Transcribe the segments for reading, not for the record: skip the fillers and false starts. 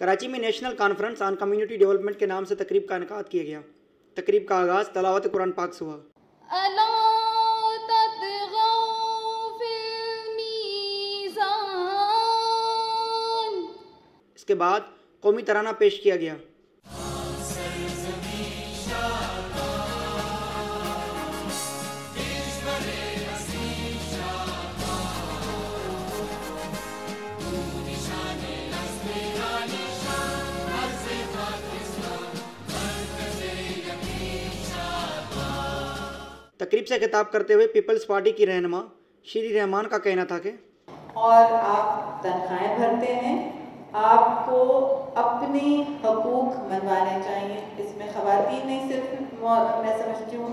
कराची में national conference on community development के नाम से तकरीब का इनेकाद किया गया। तकरीब का आगाज़ तलावत कुरान पाक से हुआ। इसके बाद कौमी तराना पेश किया गया। तकरीब से खिताब करते हुए पीपल्स पार्टी की रहनुमा श्री रहमान का कहना था कि और आप तनख्वाहें भरते हैं, आपको अपने हकूक मनवाने चाहिए। इसमें ख़वातीन नहीं सिर्फ मैं समझती हूँ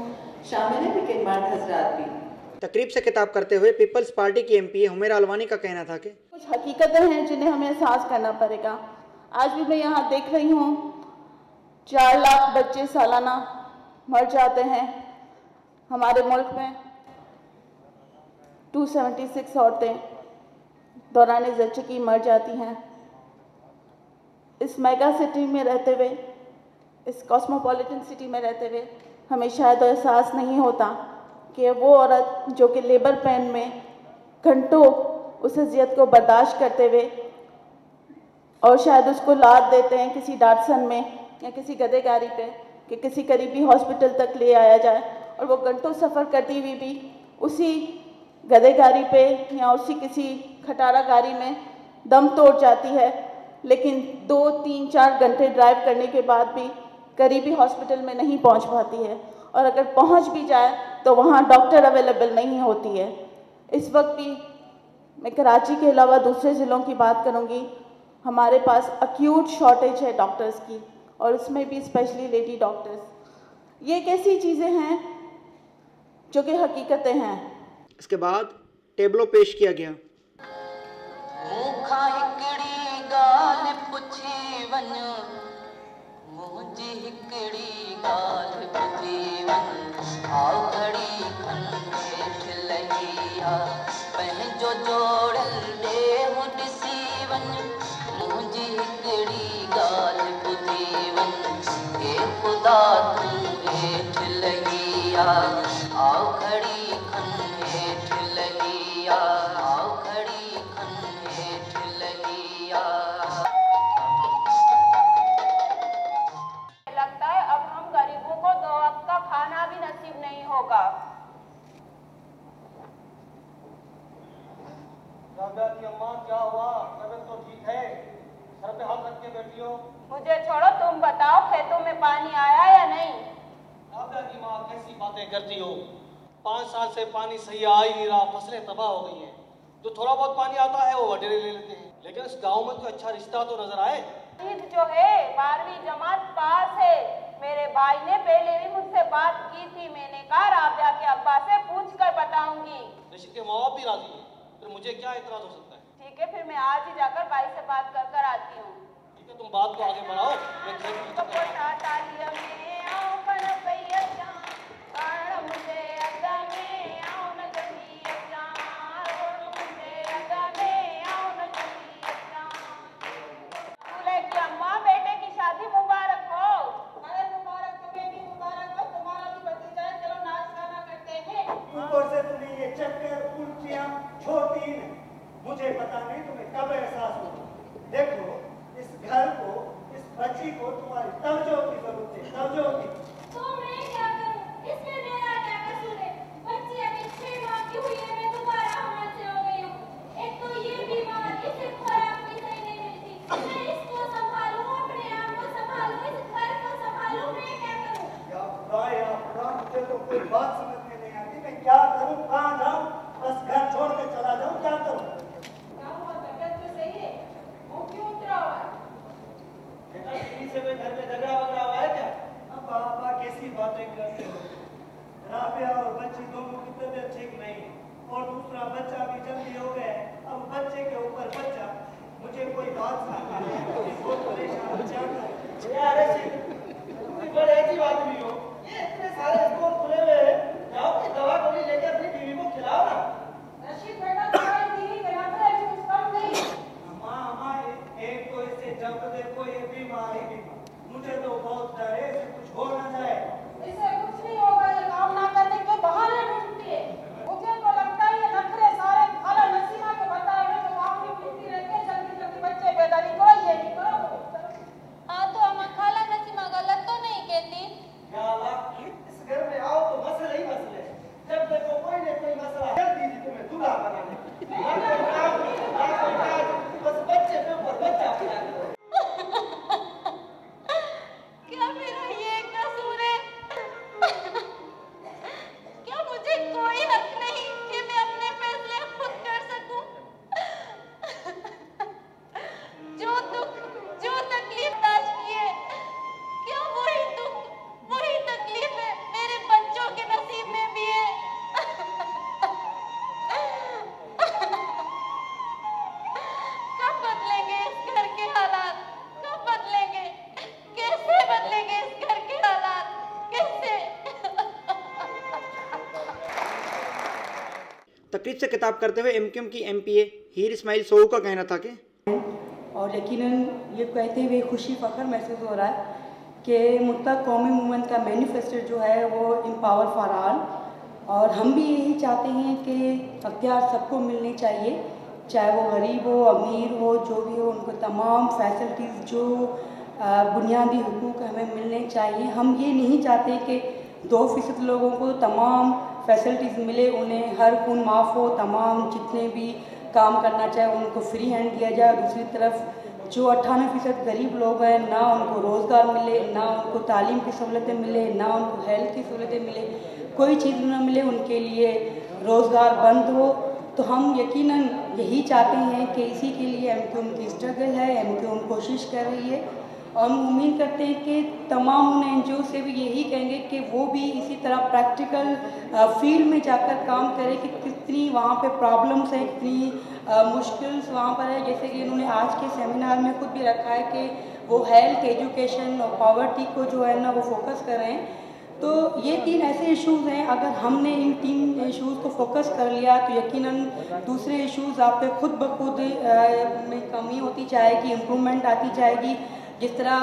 शामिल है, लेकिन मर्द हजरात भी। तकरीब से खिताब करते हुए पीपल्स पार्टी की एमपी हुमैरा अलवानी का कहना था कि कुछ हकीकतें हैं जिन्हें हमें एहसास करना पड़ेगा। आज भी मैं यहाँ देख रही हूँ 4 लाख बच्चे सालाना मर जाते हैं हमारे मुल्क में। 276 औरतें दौरान ज़चगी मर जाती हैं। इस मेगा सिटी में रहते हुए, इस कॉस्मोपॉलिटन सिटी में रहते हुए हमें शायद एहसास नहीं होता कि वो औरत जो कि लेबर पेन में घंटों उस अजियत को बर्दाश्त करते हुए और शायद उसको लाद देते हैं किसी डाटसन में या किसी गधे गाड़ी पे कि किसी करीबी हॉस्पिटल तक ले आया जाए, और वो घंटों सफ़र करती हुई भी उसी गधे गाड़ी पे या उसी किसी खटारा गाड़ी में दम तोड़ जाती है, लेकिन 2, 3, 4 घंटे ड्राइव करने के बाद भी करीबी हॉस्पिटल में नहीं पहुंच पाती है, और अगर पहुंच भी जाए तो वहां डॉक्टर अवेलेबल नहीं होती है। इस वक्त भी मैं कराची के अलावा दूसरे ज़िलों की बात करूंगी, हमारे पास अक्यूट शॉर्टेज है डॉक्टर्स की, और उसमें भी स्पेशली लेडी डॉक्टर्स। ये कैसी चीज़ें हैं जो कि हकीकतें हैं। इसके बाद टेबलो पेश किया गया। लगता है अब हम गरीबों को 2 वक्त का खाना भी नसीब नहीं होगा। की अम्मा क्या हुआ? तबीयत तो ठीक है? सर पे हाथ रख के बैठी हो। मुझे छोड़ो, तुम बताओ खेतों में पानी आया या नहीं? राबिया की माँ कैसी बातें करती हो? 5 साल से पानी सही आ ही नहीं रहा, फसलें तबाह हो गई हैं। जो थोड़ा बहुत पानी आता है वो वडेरे ले लेते हैं, लेकिन इस गांव में कोई अच्छा रिश्ता तो नजर आए। ईद जो है 12वीं जमात पास है। मेरे भाई ने पहले भी मुझसे बात की थी, मैंने कहा राबिया के अब्बा से पूछ कर बताऊंगी। ऋषि के माँ बाप भी राजी है, फिर मुझे क्या इतराज हो सकता है? ठीक है, फिर मैं आज ही जाकर भाई से बात कर आती हूँ। ठीक है, तुम बात को आगे बढ़ाओ, मैं खेत की मुझे पता नहीं तुम्हें कब एहसास होगा। देखो, इस घर को, इस बच्ची को तुम्हारी तवज्जो की जरूरत है, तवज्जो की। तो मैं क्या करूं? इसमें मेरा क्या कसूर है? बच्ची अभी 6 माह की हुई है, मैं दोबारा हमल से हो गई हूँ। एक तो ये बीमार, इसे खुराक भी सही नहीं मिलती। मैं इसको संभालूं, अपने आप को संभालूं, इस घर को संभालूं, मैं क्या करूं? या खुदा, मुझे तो कोई बात समझ में नहीं आती। मैं क्या करूं, कहाँ जाऊं? बस घर छोड़ के चला जाऊं, क्या करूं? से में घर में झगड़ा वगड़ा हुआ है क्या? अब पापा कैसी बातें करते हो? राबिया और बच्ची दोनों की तबीयत ठीक नहीं, और दूसरा बच्चा भी जल्दी हो गया है। अब बच्चे के ऊपर बच्चा, मुझे कोई बात नहीं, बहुत परेशान हो जाता। यार तुम बड़े ऐसी बात भी हो, ये इतने सारे स्टोर खुले हुए हैं, जाओ कोई दवा गोली लेके अपनी बीवी को खिलाओ ना। रशीद बेटा तुम्हारी बीवी बनाकर ऐसी कुछ कम नहीं। अम्मा एक तो इसे जब देखो तकरीब से खिताब करते हुए MQM की MPA हीर इस्माइल सोऊ का कहना था कि और यकीनन ये कहते हुए खुशी फ़ख्र महसूस हो रहा है कि मुत्तहद कौमी मूवमेंट का मैनिफेस्टो जो है वो एम्पावर फॉर ऑल, और हम भी यही चाहते हैं कि अख्तियार सबको मिलने चाहिए, चाहे वो गरीब हो अमीर हो जो भी हो, उनको तमाम फैसिलिटीज़ जो बुनियादी हुकूक हमें मिलने चाहिए। हम ये नहीं चाहते कि 2% लोगों को तमाम फैसिलिटीज़ मिले, उन्हें हर खून माफ़ हो, तमाम जितने भी काम करना चाहे उनको फ्री हैंड दिया जाए। दूसरी तरफ जो 98% गरीब लोग हैं, ना उनको रोज़गार मिले, ना उनको तालीम की सहूलतें मिले, ना उनको हेल्थ की सहूलतें मिले, कोई चीज़ ना मिले, उनके लिए रोज़गार बंद हो। तो हम यकीनन यही चाहते हैं कि इसी के लिए MQM की स्ट्रगल है, MQM कोशिश कर रही है, और हम उम्मीद करते हैं कि तमाम NGO से भी यही कहेंगे कि वो भी इसी तरह प्रैक्टिकल फील्ड में जाकर काम करें कि कितनी वहाँ पे प्रॉब्लम्स हैं, कितनी मुश्किल्स वहाँ पर है। जैसे कि इन्होंने आज के सेमिनार में खुद भी रखा है कि वो हेल्थ, एजुकेशन और पॉवर्टी को जो है ना वो फोकस कर रहे हैं। तो ये 3 ऐसे इश्यूज़ हैं, अगर हमने इन 3 इश्यूज़ को फोकस कर लिया तो यकीनन दूसरे इश्यूज़ आप पे खुद ब खुद में कमी होती जाएगी, इम्प्रूवमेंट आती जाएगी। जिस तरह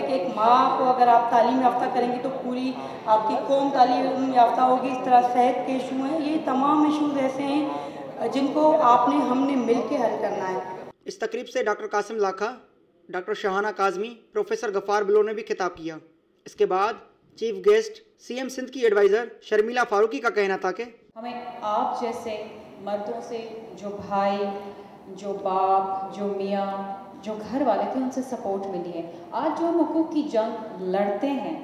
एक माँ को अगर आप तालीम याफ्ता करेंगे तो पूरी आपकी कौम तालीम याफ्ता होगी, इस तरह सेहत के इशू हैं। ये तमाम इशूज़ ऐसे हैं जिनको हमने मिल के हल करना है। इस तकरीब से doctor Qasim Lakha, doctor Shahana Kazmi, professor Ghaffar Billo ने भी खिताब किया। इसके बाद चीफ गेस्ट CM सिंध की एडवाइज़र शर्मिला फारूकी का कहना था कि हमें आप जैसे मर्दों से, जो भाई, जो बाप, जो मियाँ, जो घर वाले थे, उनसे सपोर्ट मिली है। आज जो हम हुकूक की जंग लड़ते हैं,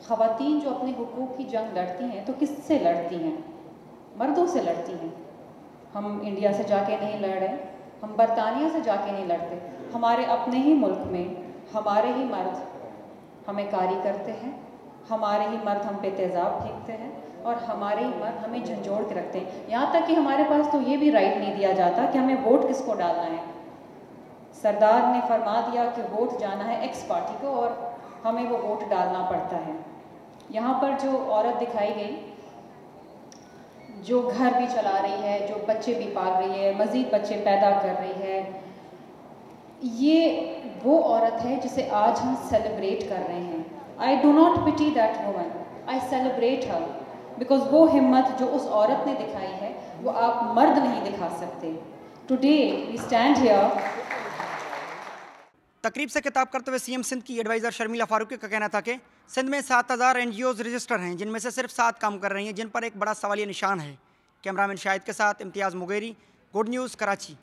ख़वातीन जो अपने हुकूक की जंग लड़ती हैं तो किससे लड़ती हैं? मर्दों से लड़ती हैं। हम इंडिया से जाके नहीं लड़ रहे, हम बरतानिया से जाके नहीं लड़ते। हमारे अपने ही मुल्क में हमारे ही मर्द हमें कारी करते हैं, हमारे ही मर्द हम पे तेज़ाब फेंकते हैं, और हमारे ही मर्द हमें झंझोड़ के रखते हैं। यहाँ तक कि हमारे पास तो ये भी राइट नहीं दिया जाता कि हमें वोट किसको डालना है। सरदार ने फरमा दिया कि वोट जाना है X पार्टी को, और हमें वो वोट डालना पड़ता है। यहाँ पर जो औरत दिखाई गई, जो घर भी चला रही है, जो बच्चे भी पाल रही है, मज़ीद बच्चे पैदा कर रही है, ये वो औरत है जिसे आज हम सेलिब्रेट कर रहे हैं। I do not pity that woman, I celebrate her, because वो हिम्मत जो उस औरत ने दिखाई है वो आप मर्द नहीं दिखा सकते। Today we stand here. तकरीब से खिताब करते हुए CM सिंध की एडवाइज़र शर्मिला फारूकी का कहना था कि सिंध में 7000 NGOs रजिस्टर हैं, जिनमें से सिर्फ 7 काम कर रही हैं, जिन पर एक बड़ा सवालिया निशान है। कैमरामैन शाहिद के साथ इम्तियाज़ मुगेरी, गुड न्यूज़ कराची।